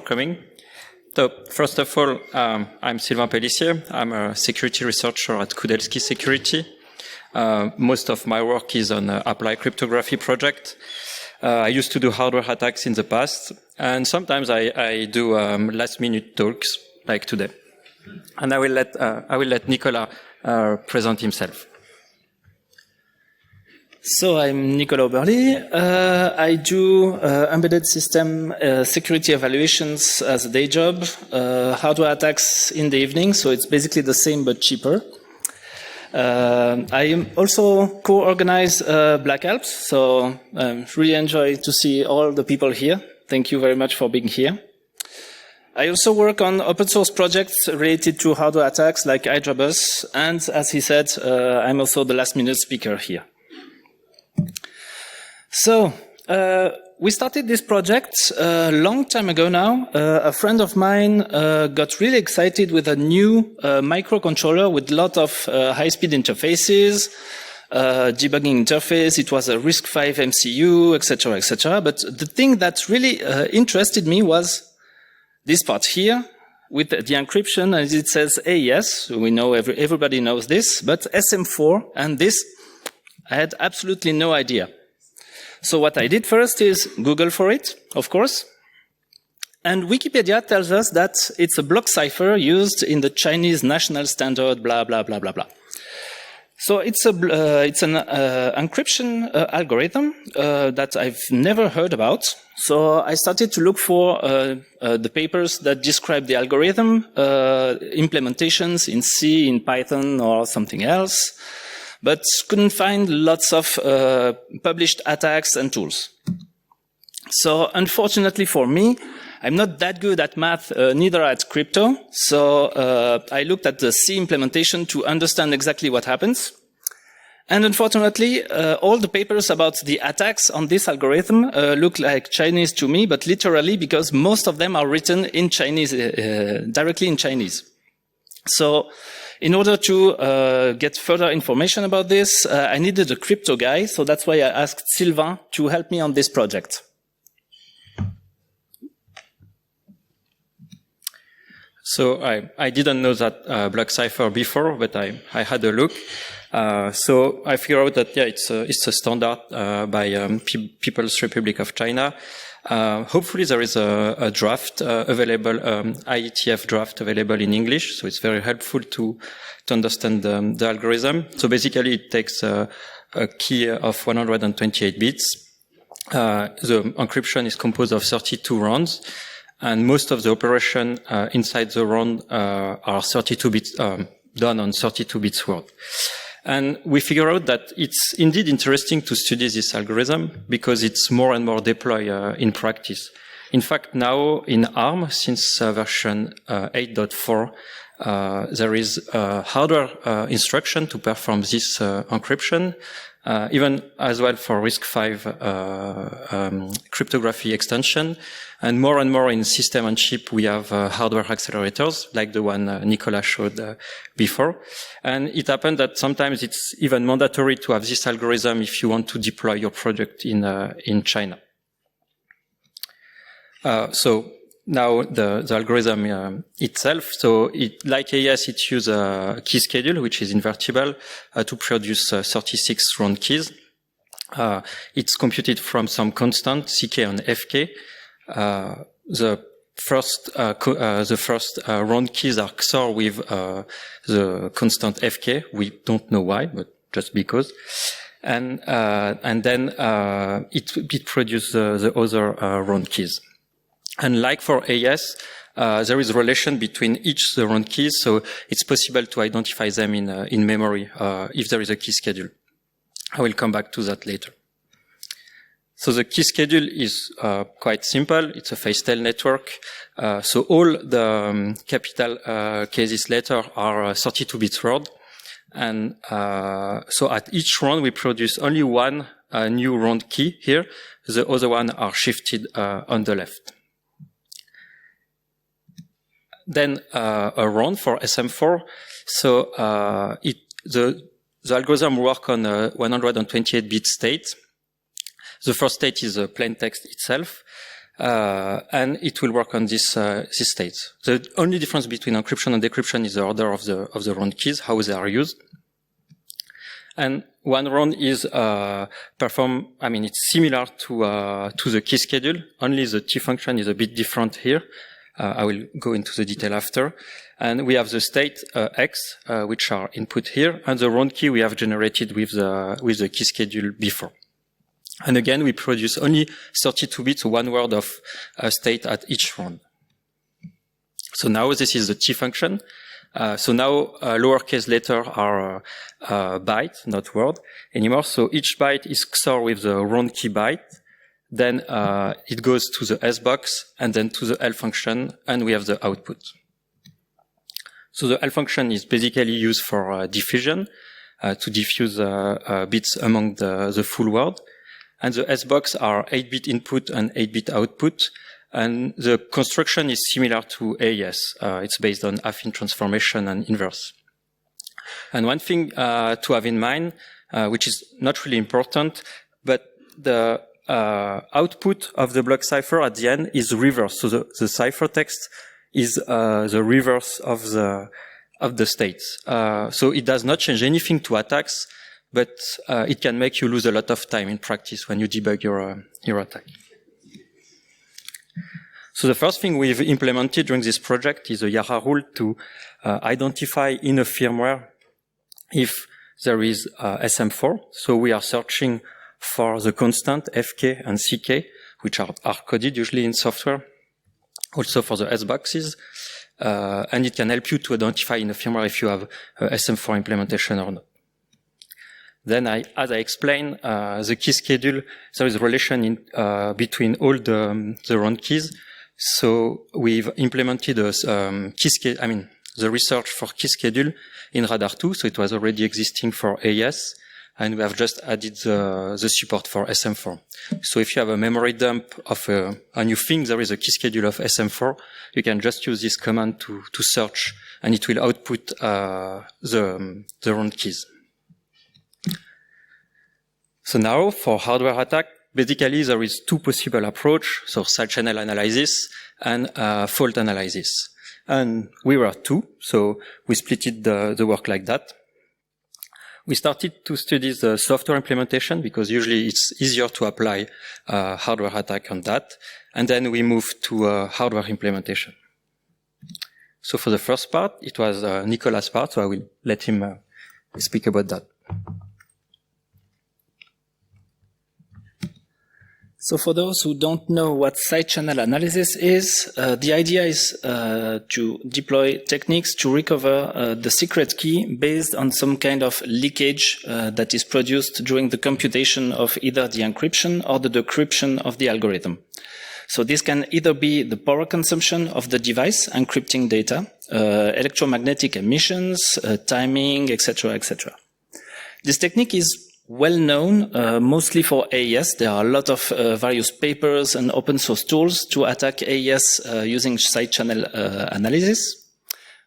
coming. So, first of all, I'm Sylvain Pelissier. I'm a security researcher at Kudelski Security. Most of my work is on applied cryptography project. I used to do hardware attacks in the past, and sometimes I do last-minute talks like today. And I will let Nicolas present himself. So I'm Nicolas Oberli. I do embedded system security evaluations as a day job, hardware attacks in the evening, so it's basically the same but cheaper. I also co-organize BlackAlps, so I really enjoy to see all the people here. Thank you very much for being here. I also work on open source projects related to hardware attacks like Hydrabus, and as he said, I'm also the last minute speaker here. So, we started this project a long time ago now. A friend of mine got really excited with a new microcontroller with a lot of high-speed interfaces, debugging interface. It was a RISC-V MCU, etc., etc. But the thing that really interested me was this part here with the encryption, and it says AES. We know everybody knows this, but SM4 and this, I had absolutely no idea. So what I did first is Google for it, of course. And Wikipedia tells us that it's a block cipher used in the Chinese national standard, blah, blah, blah, blah, blah. So it's an encryption algorithm that I've never heard about. So I started to look for the papers that describe the algorithm, implementations in C, in Python, or something else, but couldn't find lots of published attacks and tools. So unfortunately for me, I'm not that good at math, neither at crypto. So I looked at the C implementation to understand exactly what happens. And unfortunately, all the papers about the attacks on this algorithm look like Chinese to me, but literally because most of them are written in Chinese, directly in Chinese. So in order to get further information about this, I needed a crypto guy, so that's why I asked Sylvain to help me on this project. So I didn't know that block cipher before, but I had a look. So I figured out that, yeah, it's a standard by People's Republic of China. Hopefully there is a draft available, IETF draft available in English, so it's very helpful to understand the algorithm. So basically it takes a key of 128 bits. The encryption is composed of 32 rounds, and most of the operation inside the round are 32 bits, done on 32 bits word. And we figure out that it's indeed interesting to study this algorithm because it's more and more deployed in practice. In fact, now in ARM, since version 8.4, there is a hardware instruction to perform this encryption, even as well for RISC-V cryptography extension. And more in system on chip, we have hardware accelerators, like the one Nicolas showed before. And it happened that sometimes it's even mandatory to have this algorithm if you want to deploy your project in China. So now the algorithm itself, so like AES, it uses a key schedule, which is invertible, to produce 36 round keys. It's computed from some constant, CK and FK. The first round keys are XOR with the constant FK. We don't know why, but just because. And then it produces the other round keys. And like for AES, there is a relation between each the round keys, so it's possible to identify them in memory if there is a key schedule. I will come back to that later. So the key schedule is quite simple. It's a phase-tail network. So all the capital cases later are 32 bits word. And so at each round, we produce only one new round key here. The other one are shifted on the left. Then a round for SM4. So the algorithm works on a 128-bit state. The first state is a plain text itself. and it will work on this state. The only difference between encryption and decryption is the order of the round keys, how they are used. And one round is it's similar to the key schedule, only the T function is a bit different here. I will go into the detail after. And we have the state X, which are input here, and the round key we have generated with the key schedule before. And again, we produce only 32 bits, one word of state at each round. So now this is the T function. So now lowercase letter are byte, not word anymore. So each byte is XOR with the round key byte. Then it goes to the Sbox and then to the L function, and we have the output. So the L function is basically used for diffusion, to diffuse bits among the full word. And the Sbox are 8-bit input and 8-bit output. And the construction is similar to AES. It's based on affine transformation and inverse. And one thing to have in mind, which is not really important, but the output of the block cipher at the end is reverse. So the ciphertext is the reverse of the states. So it does not change anything to attacks, but it can make you lose a lot of time in practice when you debug your attack. So the first thing we've implemented during this project is a Yara rule to identify in a firmware if there is SM4. So we are searching for the constant Fk and Ck, which are hard-coded usually in software, also for the Sboxes. And it can help you to identify in a firmware if you have a SM4 implementation or not. Then, as I explained, the key schedule, there is a relation between all the round keys. So we've implemented the research for key schedule in Radar 2. So it was already existing for AES, and we have just added the support for SM4. So if you have a memory dump of and you think there is a key schedule of SM4, you can just use this command to search, and it will output the round keys. So now for hardware attack, basically there is two possible approaches, so side channel analysis and fault analysis. And we were two, so we split the work like that. We started to study the software implementation because usually it's easier to apply hardware attack on that. And then we moved to hardware implementation. So for the first part, it was Nicolas' part, so I will let him speak about that. So for those who don't know what side channel analysis is, the idea is to deploy techniques to recover the secret key based on some kind of leakage that is produced during the computation of either the encryption or the decryption of the algorithm. So this can either be the power consumption of the device encrypting data, electromagnetic emissions, timing, etc., etc. This technique is well known, mostly for AES. There are a lot of various papers and open source tools to attack AES using side channel analysis.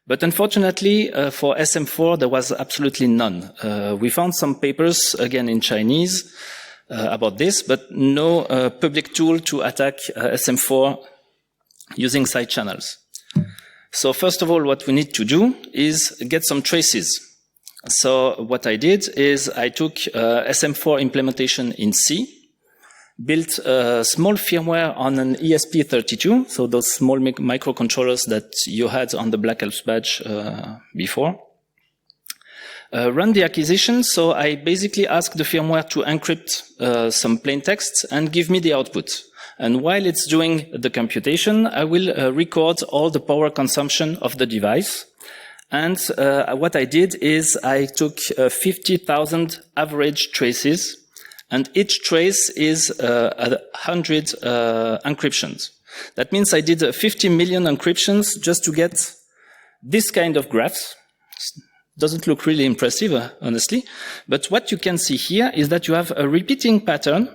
But unfortunately, for SM4, there was absolutely none. We found some papers, again in Chinese, about this, but no public tool to attack SM4 using side channels. So first of all, what we need to do is get some traces. So what I did is I took SM4 implementation in C, built a small firmware on an ESP32, so those small microcontrollers that you had on the BlackAlps badge before. Run the acquisition, so I basically asked the firmware to encrypt some plain text and give me the output. And while it's doing the computation, I will record all the power consumption of the device. And what I did is I took 50,000 average traces, and each trace is 100 encryptions. That means I did 50 million encryptions just to get this kind of graphs. Doesn't look really impressive, honestly. But what you can see here is that you have a repeating pattern,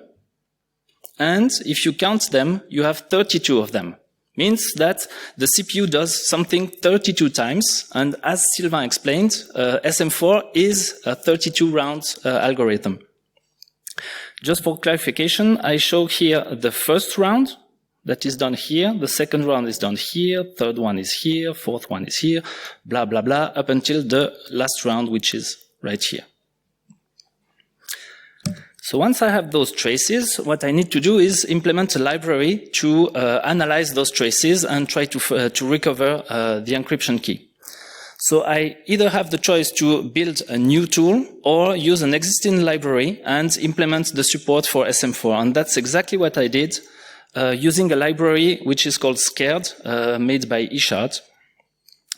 and if you count them, you have 32 of them. Means that the CPU does something 32 times, and as Sylvain explained, SM4 is a 32-round algorithm. Just for clarification, I show here the first round, that is done here, the second round is done here, third one is here, fourth one is here, blah, blah, blah, up until the last round, which is right here. So once I have those traces, what I need to do is implement a library to analyze those traces and try to recover the encryption key. So I either have the choice to build a new tool or use an existing library and implement the support for SM4. And that's exactly what I did using a library which is called Scared, made by eShard.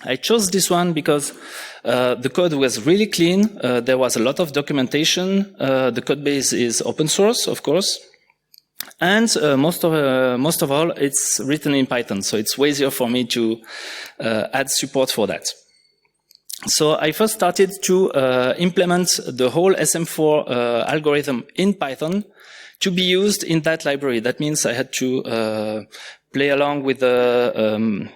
I chose this one because the code was really clean. There was a lot of documentation. The code base is open source, of course. And most of all, it's written in Python. So it's way easier for me to add support for that. So I first started to implement the whole SM4 algorithm in Python to be used in that library. That means I had to play along with the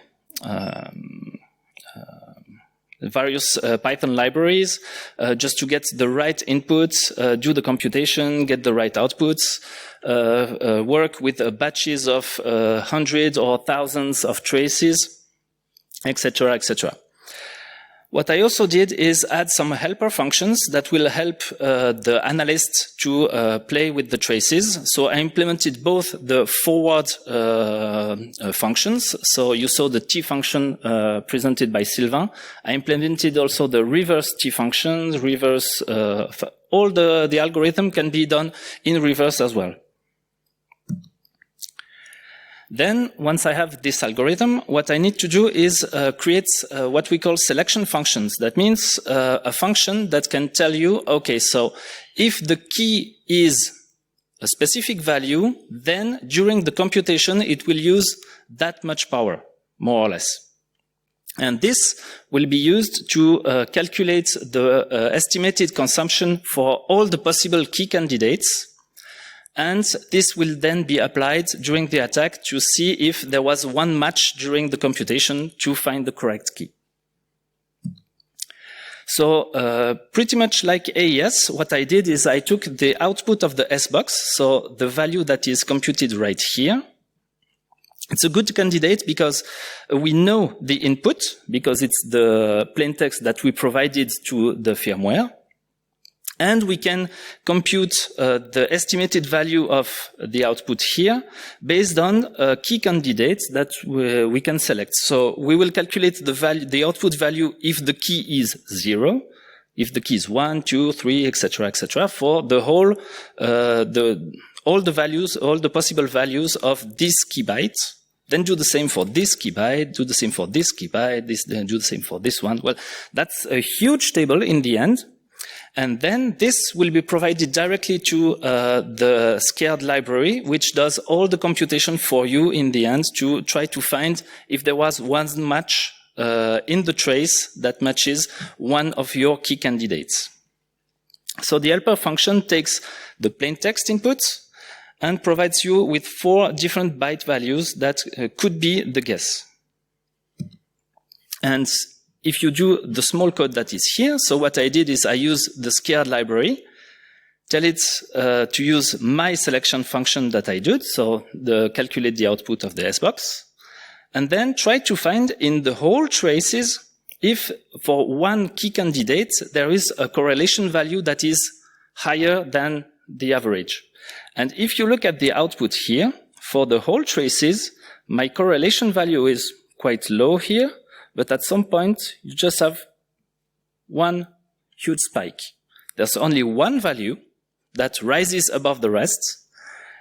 various Python libraries just to get the right inputs, do the computation, get the right outputs, work with batches of hundreds or thousands of traces, etc., etc. What I also did is add some helper functions that will help the analyst to play with the traces. So I implemented both the forward functions. So you saw the T function presented by Sylvain. I implemented also the reverse T functions, reverse, all the algorithm can be done in reverse as well. Then, once I have this algorithm, what I need to do is create what we call selection functions. That means a function that can tell you, okay, so if the key is a specific value, then during the computation, it will use that much power, more or less. And this will be used to calculate the estimated consumption for all the possible key candidates. And this will then be applied during the attack to see if there was one match during the computation to find the correct key. So pretty much like AES, what I did is I took the output of the Sbox, so the value that is computed right here. It's a good candidate because we know the input, because it's the plain text that we provided to the firmware. And we can compute the estimated value of the output here based on key candidates that we can select. So we will calculate the output value if the key is 0, if the key is 1, 2, 3, etc., for the whole, all the possible values of this key byte. Then do the same for this key byte, do the same for this key byte, do the same for this one. Well, that's a huge table in the end. And then this will be provided directly to the Scared library, which does all the computation for you in the end to try to find if there was one match in the trace that matches one of your key candidates. So the helper function takes the plain text input and provides you with 4 different byte values that could be the guess. And if you do the small code that is here, so what I did is I use the Scared library, tell it to use my selection function that I did, so calculate the output of the Sbox, and then try to find in the whole traces if for one key candidate there is a correlation value that is higher than the average. And if you look at the output here, for the whole traces, my correlation value is quite low here, but at some point, you just have one huge spike. There's only one value that rises above the rest.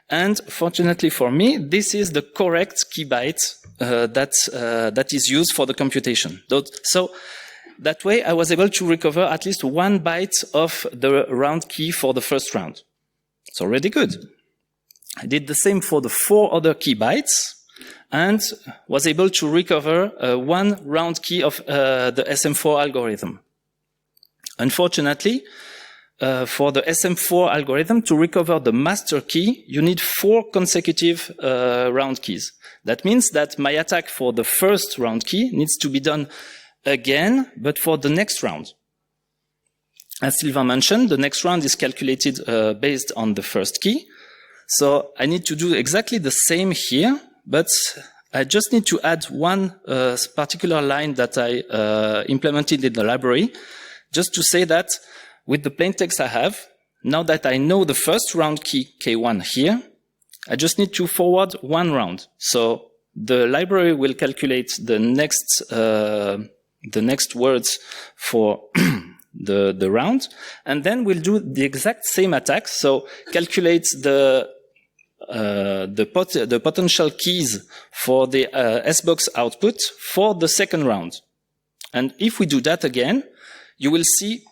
And fortunately for me, this is the correct key byte that is used for the computation. So that way, I was able to recover at least 1 byte of the round key for the first round. It's already good. I did the same for the 4 other key bytes, and was able to recover 1 round key of the SM4 algorithm. Unfortunately, for the SM4 algorithm, to recover the master key, you need 4 consecutive round keys. That means that my attack for the first round key needs to be done again, but for the next round. As Sylvain mentioned, the next round is calculated based on the first key. So I need to do exactly the same here, but I just need to add one particular line that I implemented in the library, just to say that with the plain text I have, now that I know the first round key, K1 here, I just need to forward one round. So the library will calculate the next words for the round, and then we'll do the exact same attack. So calculate the potential keys for the Sbox output for the second round. And if we do that again, you will see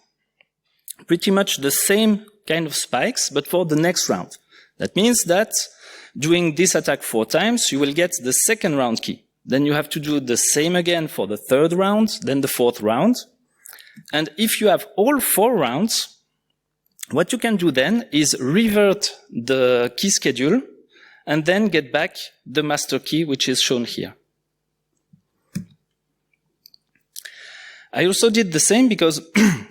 pretty much the same kind of spikes, but for the next round. That means that doing this attack 4 times, you will get the second round key. Then you have to do the same again for the third round, then the fourth round. And if you have all 4 rounds, what you can do then is revert the key schedule and then get back the master key, which is shown here. I also did the same because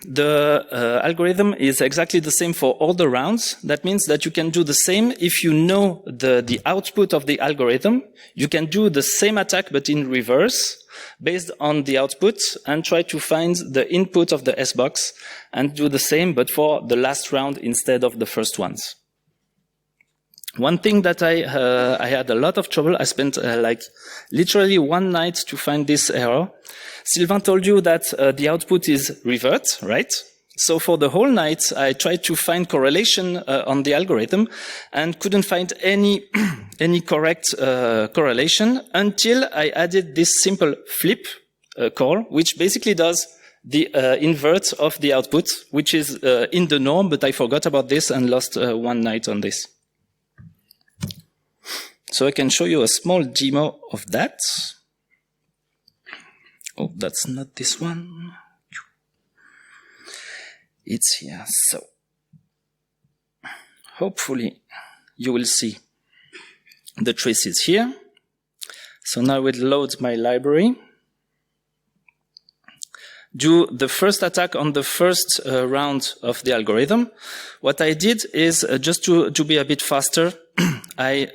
the algorithm is exactly the same for all the rounds. That means that you can do the same if you know the output of the algorithm. You can do the same attack but in reverse based on the output and try to find the input of the Sbox and do the same but for the last round instead of the first ones. One thing that I had a lot of trouble, I spent like literally one night to find this error. Sylvain told you that the output is revert, right? So for the whole night, I tried to find correlation on the algorithm and couldn't find any correct correlation until I added this simple flip call, which basically does the invert of the output, which is in the norm, but I forgot about this and lost one night on this. So I can show you a small demo of that. Oh, that's not this one. It's here. So hopefully you will see the traces here. So now I will load my library. Do the first attack on the first round of the algorithm. What I did is just to be a bit faster, I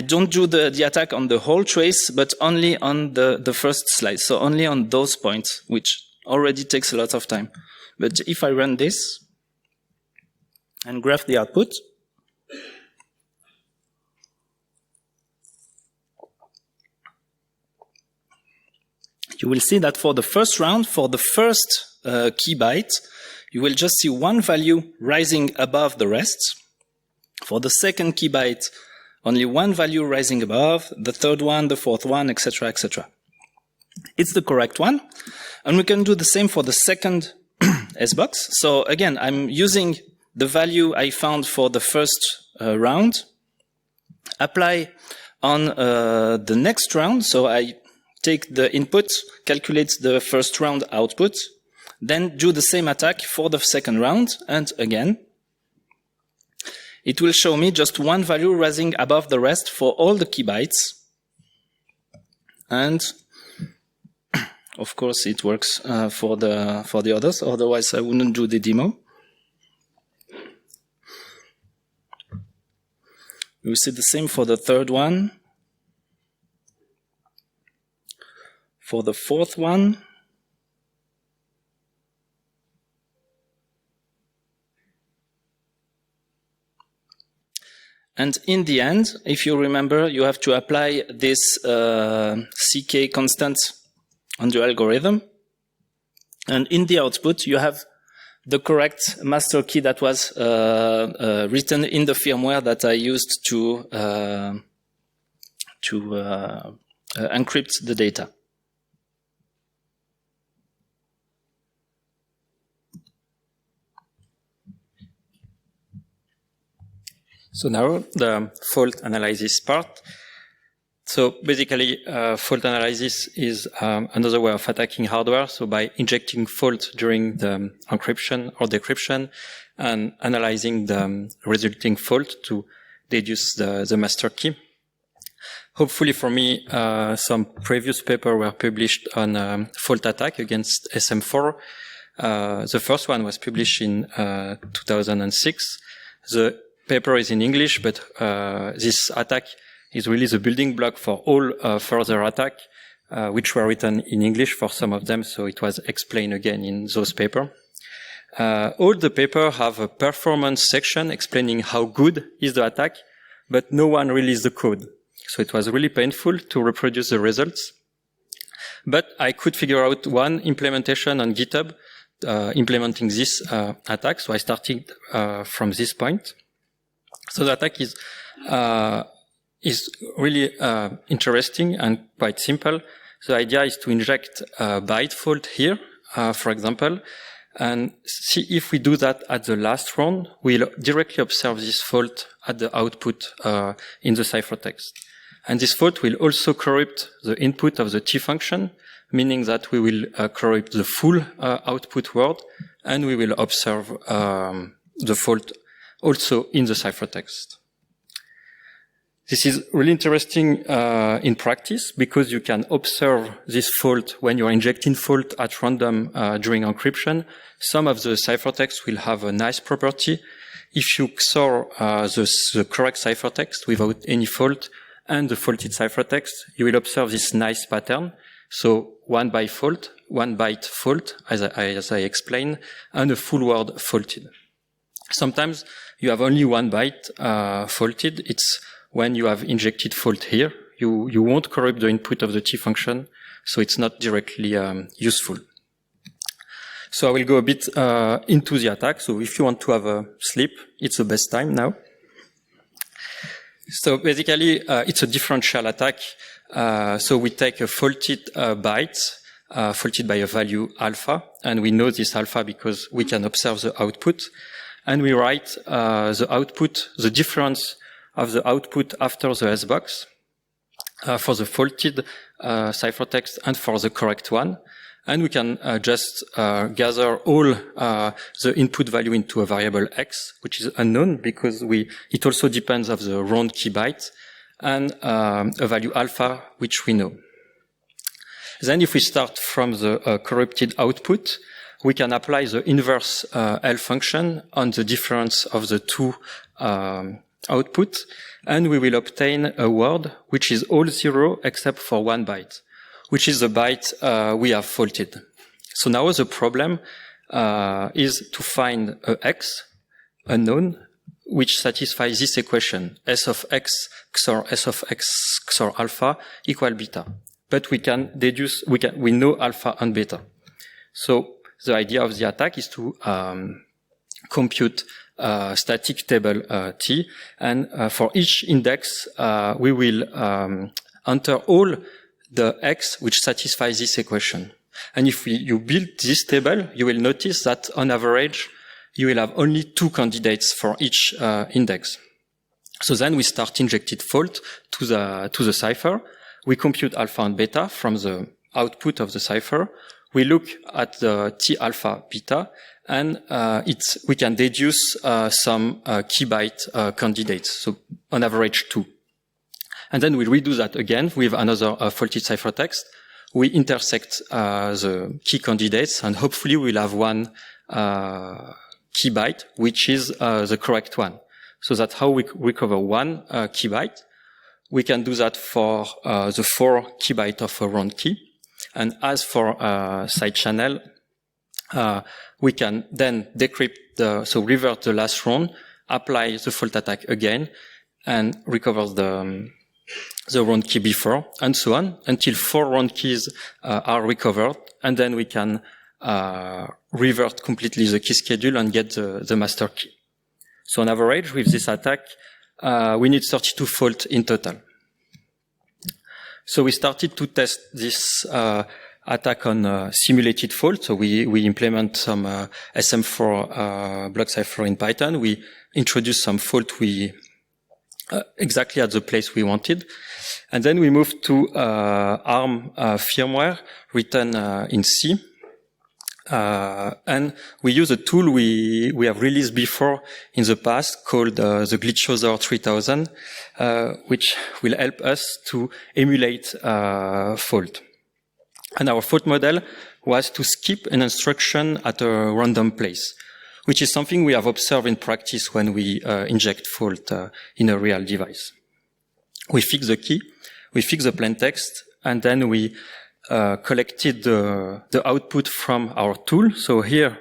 don't do the attack on the whole trace, but only on the first slice. So only on those points, which already takes a lot of time. But if I run this and graph the output, you will see that for the first round, for the first key byte, you will just see one value rising above the rest. For the second key byte, only one value rising above, the third one, the fourth one, etc., etc. It's the correct one. And we can do the same for the second Sbox. So again, I'm using the value I found for the first round, apply on the next round. So I take the input, calculate the first round output, then do the same attack for the second round, and again, it will show me just one value rising above the rest for all the key bytes. And of course it works for the others, otherwise I wouldn't do the demo. We see the same for the third one. For the fourth one. And in the end, if you remember, you have to apply this CK constant on the algorithm. And in the output, you have the correct master key that was written in the firmware that I used to encrypt the data. So now the fault analysis part. So basically, fault analysis is another way of attacking hardware. So by injecting fault during the encryption or decryption and analyzing the resulting fault to deduce the master key. Hopefully for me, some previous papers were published on fault attack against SM4. The first one was published in 2006. The paper is in English, but this attack is really the building block for all further attack, which were written in English for some of them, so it was explained again in those papers. All the papers have a performance section explaining how good is the attack, but no one released the code. So it was really painful to reproduce the results. But I could figure out one implementation on GitHub implementing this attack. So I started from this point. So the attack is really interesting and quite simple. The idea is to inject a byte fault here, for example, and see if we do that at the last round, we'll directly observe this fault at the output in the ciphertext. And this fault will also corrupt the input of the T function, meaning that we will corrupt the full output word, and we will observe the fault also in the ciphertext. This is really interesting in practice because you can observe this fault when you're injecting fault at random during encryption. Some of the ciphertext will have a nice property. If you XOR the correct ciphertext without any fault and the faulted ciphertext, you will observe this nice pattern. So 1 byte fault, as I explained, and a full word faulted. Sometimes you have only 1 byte faulted. It's when you have injected fault here. You won't corrupt the input of the T function, so it's not directly useful. So I will go a bit into the attack. So if you want to have a sleep, it's the best time now. So basically, it's a differential attack. So we take a faulted byte, faulted by a value alpha, and we know this alpha because we can observe the output, and we write the output, the difference of the output after the Sbox for the faulted ciphertext and for the correct one. And we can just gather all the input value into a variable x, which is unknown because it also depends on the round key byte, and a value alpha, which we know. Then if we start from the corrupted output, we can apply the inverse L function on the difference of the two output, and we will obtain a word which is all 0 except for 1 byte, which is the byte we have faulted. So now the problem is to find a x, unknown, which satisfies this equation, s of x XOR s of x XOR alpha equal beta. But we can deduce, we know alpha and beta. So the idea of the attack is to compute static table T, and for each index we will enter all the x which satisfies this equation. And if you build this table, you will notice that on average you will have only 2 candidates for each index. So then we start injected fault to the cipher. We compute alpha and beta from the output of the cipher. We look at the T alpha beta, and we can deduce some key byte candidates. So on average 2. And then we redo that again with another faulted ciphertext. We intersect the key candidates, and hopefully we'll have one key byte, which is the correct one. So that's how we recover one key byte. We can do that for the 4 key byte of a round key. And as for side channel, we can then decrypt so revert the last round, apply the fault attack again, and recover the round key before, and so on, until 4 round keys are recovered, and then we can revert completely the key schedule and get the master key. So on average, with this attack, we need 32 faults in total. So we started to test this attack on simulated fault. So we implement some SM4 block cipher in Python. We introduced some fault exactly at the place we wanted. And then we moved to ARM firmware written in C. And we use a tool we have released before in the past called the Glitchosaur 3000, which will help us to emulate fault. And our fault model was to skip an instruction at a random place, which is something we have observed in practice when we inject fault in a real device. we fix the key, we fix the plain text, and then we collected the output from our tool. So here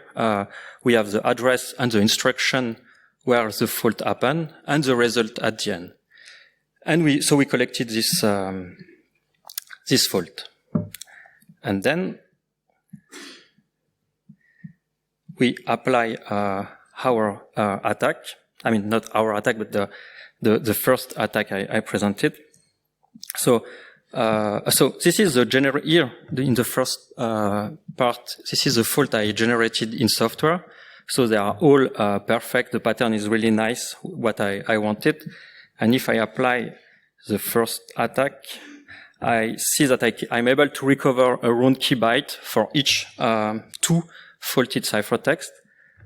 we have the address and the instruction where the fault happened, and the result at the end. And we collected this this fault, and then we apply our attack. I mean, not our attack, but the first attack I presented. So this is the here in the first part. This is the fault I generated in software. So they are all perfect. The pattern is really nice, what I wanted. And if I apply the first attack, I see that I'm able to recover a round key byte for each 2 faulted ciphertext.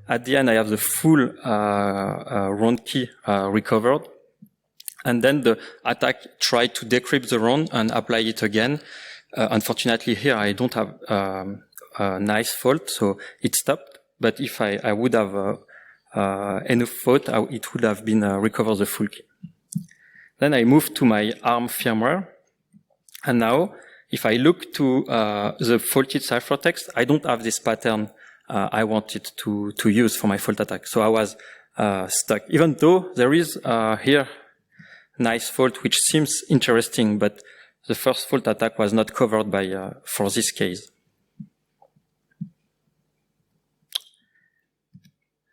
At the end, I have the full round key recovered. And then the attack tried to decrypt the round and apply it again. Unfortunately, here I don't have a nice fault, so it stopped. But if I would have enough fault, it would have been recovered the full key. Then I moved to my ARM firmware. And now, if I look to the faulted ciphertext, I don't have this pattern I wanted to use for my fault attack. So I was stuck. Even though there is here nice fault, which seems interesting, but the first fault attack was not covered by for this case.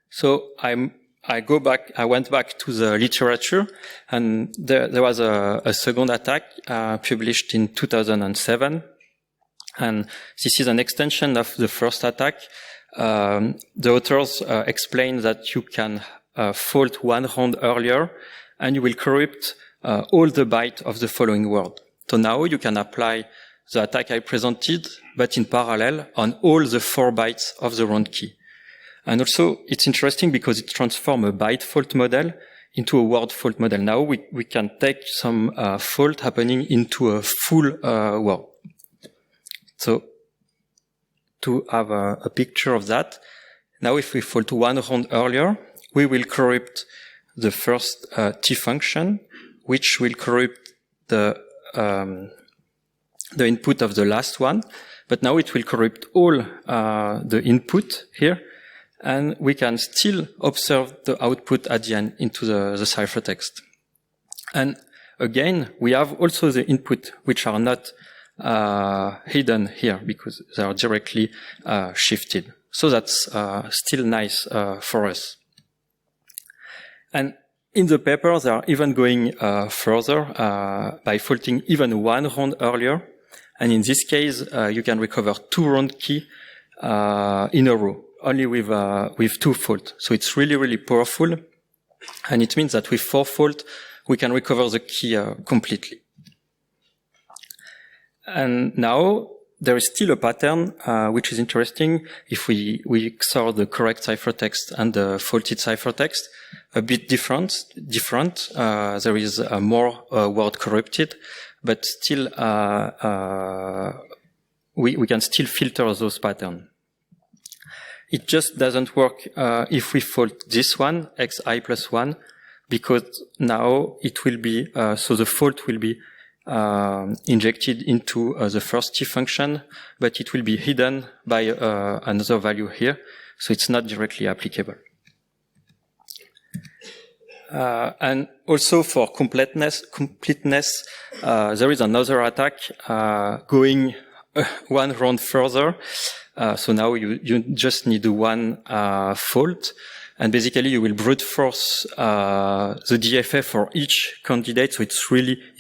So I went back to the literature, and there was a second attack published in 2007, and this is an extension of the first attack. The authors explain that you can fault one round earlier, and you will corrupt all the bytes of the following word. So now you can apply the attack I presented, but in parallel on all the 4 bytes of the round key. And also, it's interesting because it transforms a byte fault model into a word fault model. Now we can take some fault happening into a full word. So to have a picture of that, now if we fault one round earlier, we will corrupt the first T function, which will corrupt the input of the last one. But now it will corrupt all the input here. And we can still observe the output at the end into the ciphertext. And again, we have also the input, which are not hidden here because they are directly shifted. So that's still nice for us. And in the paper, they are even going further by faulting even one round earlier. And in this case, you can recover 2 round key in a row, only with 2 faults. So it's really, really powerful. And it means that with 4 faults, we can recover the key completely. And now there is still a pattern, which is interesting. If we XOR the correct ciphertext and the faulted ciphertext, a bit different. There is more word corrupted, but still, we can still filter those patterns. It just doesn't work if we fault this one, xi plus 1, because now it will be, so the fault will be injected into the first T function, but it will be hidden by another value here, so it's not directly applicable. And also for completeness, there is another attack going one round further. So now you just need one fault, and basically you will brute force the DFA for each candidate. So it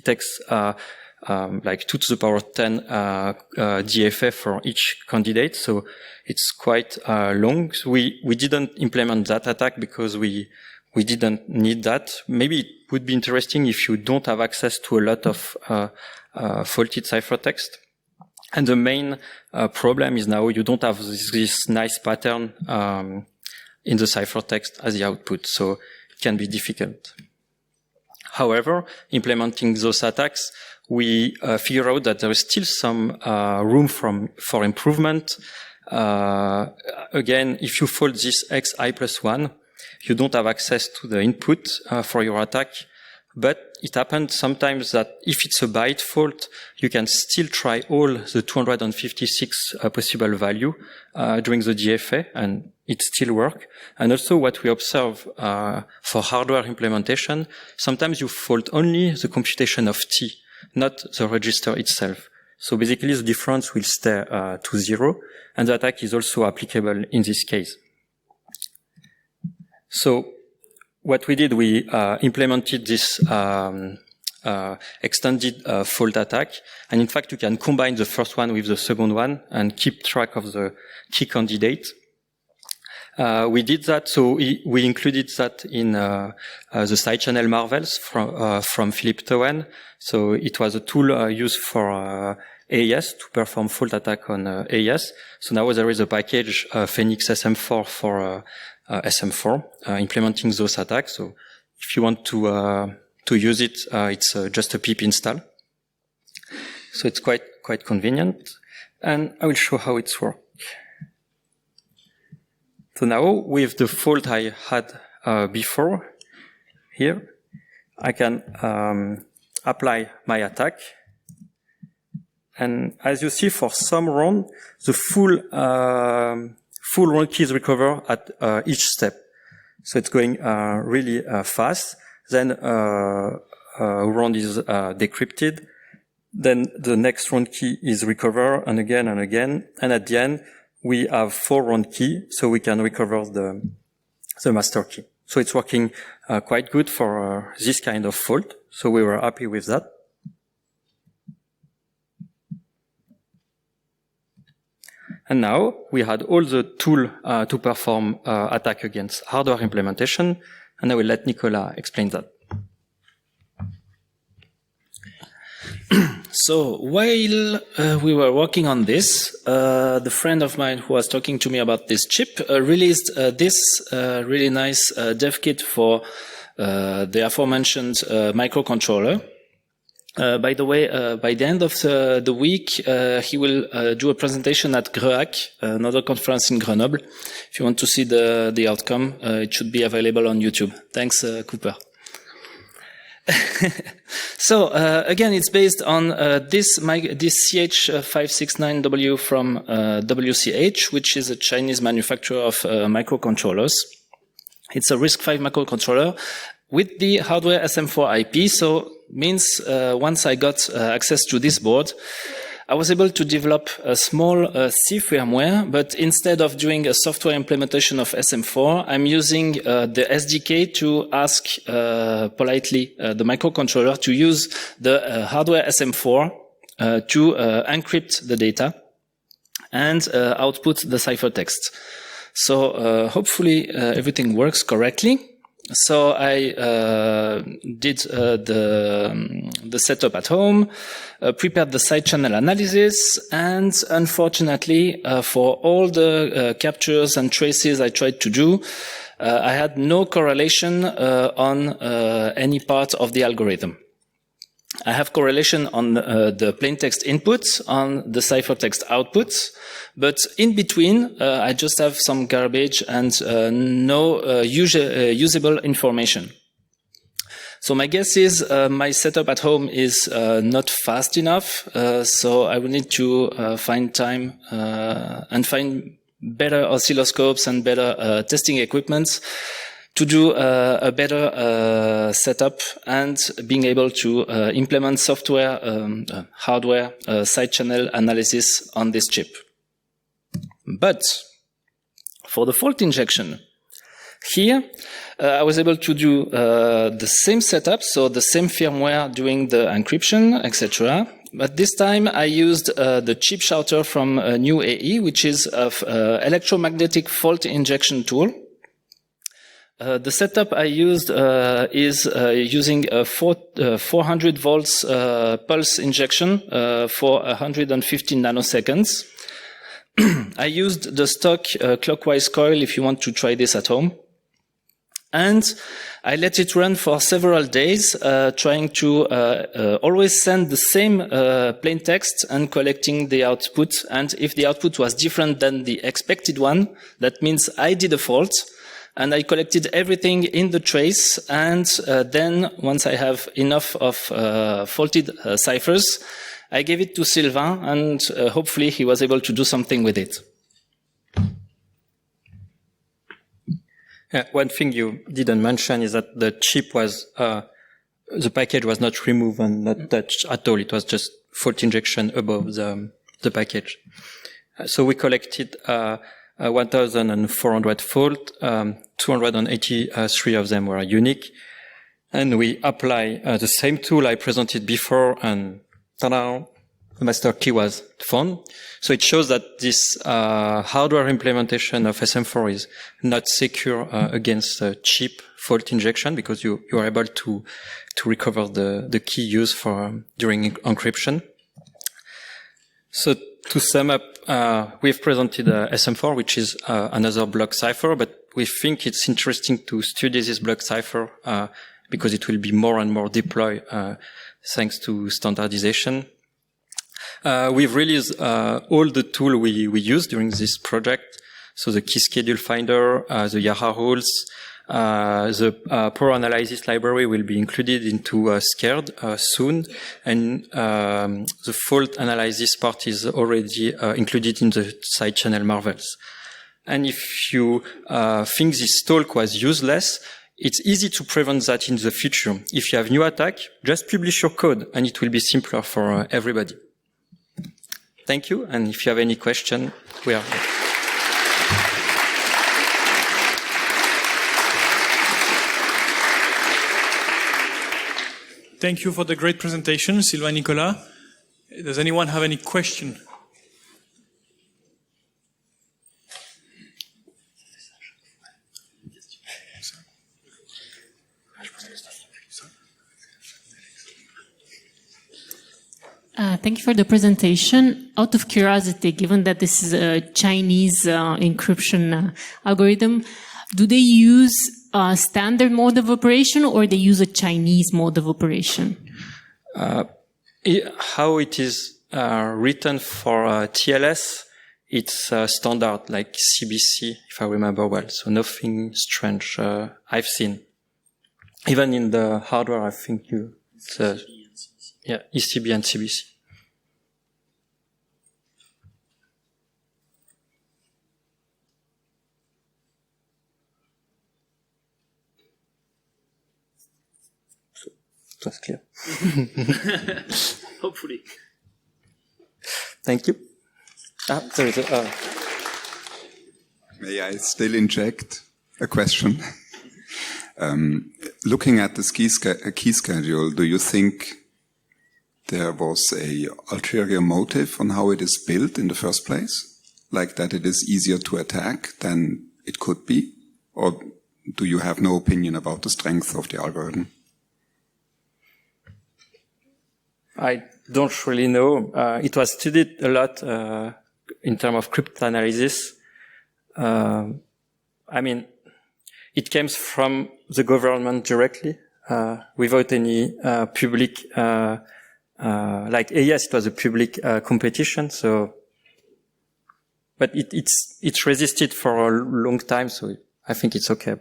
takes like 2 to the power 10 DFA for each candidate. So it's quite long. So we didn't implement that attack because we didn't need that. Maybe it would be interesting if you don't have access to a lot of faulted ciphertext. And the main problem is now you don't have this nice pattern in the ciphertext as the output, so it can be difficult. However, implementing those attacks, we figure out that there is still some room for improvement. Again, if you fault this xi plus 1, you don't have access to the input for your attack. But it happens sometimes that if it's a byte fault, you can still try all the 256 possible value during the DFA, and it still works. And also what we observe for hardware implementation, sometimes you fault only the computation of T, not the register itself. So basically the difference will stay to 0, and the attack is also applicable in this case. So what we did, we implemented this extended fault attack. And in fact, you can combine the first one with the second one and keep track of the key candidate. We did that, so we included that in the side channel Marvels from Philip Towen. So it was a tool used for AES to perform fault attack on AES. So now there is a package, Phoenix SM4 for SM4, implementing those attacks. So if you want to use it, it's just a pip install. So it's quite convenient. And I will show how it's works. So now with the fault I had before here, I can apply my attack. And as you see, for some round, the full round key is recovered at each step. So it's going really fast. Then round is decrypted. Then the next round key is recovered and again and again. And at the end, we have 4 round key, so we can recover the master key. So it's working quite good for this kind of fault. So we were happy with that. And now we had all the tool to perform attack against hardware implementation. And I will let Nicolas explain that. So while we were working on this, the friend of mine who was talking to me about this chip released this really nice dev kit for the aforementioned microcontroller. By the way, by the end of the week, he will do a presentation at GREAC, another conference in Grenoble. If you want to see the outcome, it should be available on YouTube. Thanks, Cooper. So again, it's based on this CH569W from WCH, which is a Chinese manufacturer of microcontrollers. It's a RISC-V microcontroller with the hardware SM4 IP. So means once I got access to this board, I was able to develop a small C firmware, but instead of doing a software implementation of SM4, I'm using the SDK to ask politely the microcontroller to use the hardware SM4 to encrypt the data and output the ciphertext. So hopefully everything works correctly. So I did the setup at home, prepared the side channel analysis, and unfortunately, for all the captures and traces I tried to do, I had no correlation on any part of the algorithm. I have correlation on the plaintext inputs, on the ciphertext outputs, but in between, I just have some garbage and no usable information. So my guess is my setup at home is not fast enough, so I will need to find time and find better oscilloscopes and better testing equipments to do a better setup and being able to implement software, hardware, side channel analysis on this chip. But for the fault injection, here I was able to do the same setup, so the same firmware doing the encryption, etc. But this time I used the chip shouter from New AE, which is an electromagnetic fault injection tool. The setup I used is using a 400 volts pulse injection for 115 nanoseconds. I used the stock clockwise coil if you want to try this at home. And I let it run for several days, trying to always send the same plain text and collecting the output. And if the output was different than the expected one, that means I did a fault. and I collected everything in the trace. And then, once I have enough of faulted ciphers, I gave it to Sylvain, and hopefully he was able to do something with it. Yeah, one thing you didn't mention is that the chip was, the package was not removed and not touched at all. It was just fault injection above the package. So we collected 1,400 fault, 283 of them were unique. And we apply the same tool I presented before, and ta-da, the master key was found. So it shows that this hardware implementation of SM4 is not secure against cheap fault injection, because you are able to recover the key used for during encryption. So to sum up, we've presented SM4, which is another block cipher, but we think it's interesting to study this block cipher because it will be more and more deployed thanks to standardization. We've released all the tools we use during this project. So the key schedule finder, the Yara rules, the power analysis library will be included into Scared soon, and the fault analysis part is already included in the side channel Marvels. And if you think this talk was useless, it's easy to prevent that in the future. If you have new attack, just publish your code, and it will be simpler for everybody. Thank you, and if you have any question, we are here. Thank you for the great presentation, Sylvain, Nicolas. Does anyone have any question? Thank you for the presentation. Out of curiosity, given that this is a Chinese encryption algorithm, do they use a standard mode of operation, or they use a Chinese mode of operation? How it is written for TLS, it's standard, like CBC, if I remember well. So nothing strange I've seen. Even in the hardware, I think it's ECB and CBC. It was clear. Hopefully. Thank you. There is May I still inject a question? Looking at the key schedule, do you think there was a ulterior motive on how it is built in the first place? Like that it is easier to attack than it could be? Or do you have no opinion about the strength of the algorithm? I don't really know. It was studied a lot in terms of cryptanalysis. I mean, it came from the government directly, without any public, like AES, it was a public competition. So, but it's resisted for a long time. So I think it's okay.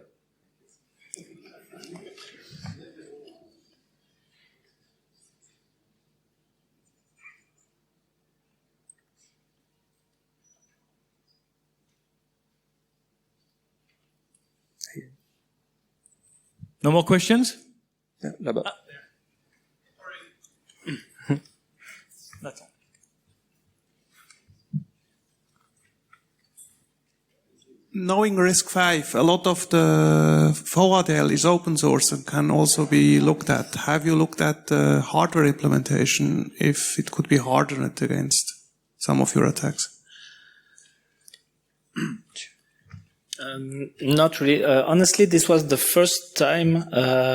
No more questions? Yeah, là-bas. That's all. Knowing RISC-V, a lot of the FOADL is open source and can also be looked at. Have you looked at the hardware implementation, if it could be hardened against some of your attacks? Not really. Honestly, this was the first time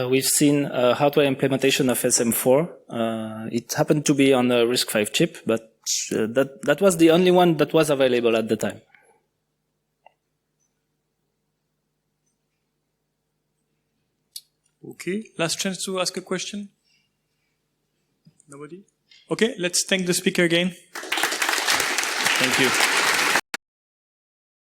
we've seen a hardware implementation of SM4. It happened to be on a RISC-V chip, but that was the only one that was available at the time. Okay, last chance to ask a question. Nobody? Okay, let's thank the speaker again. Thank you.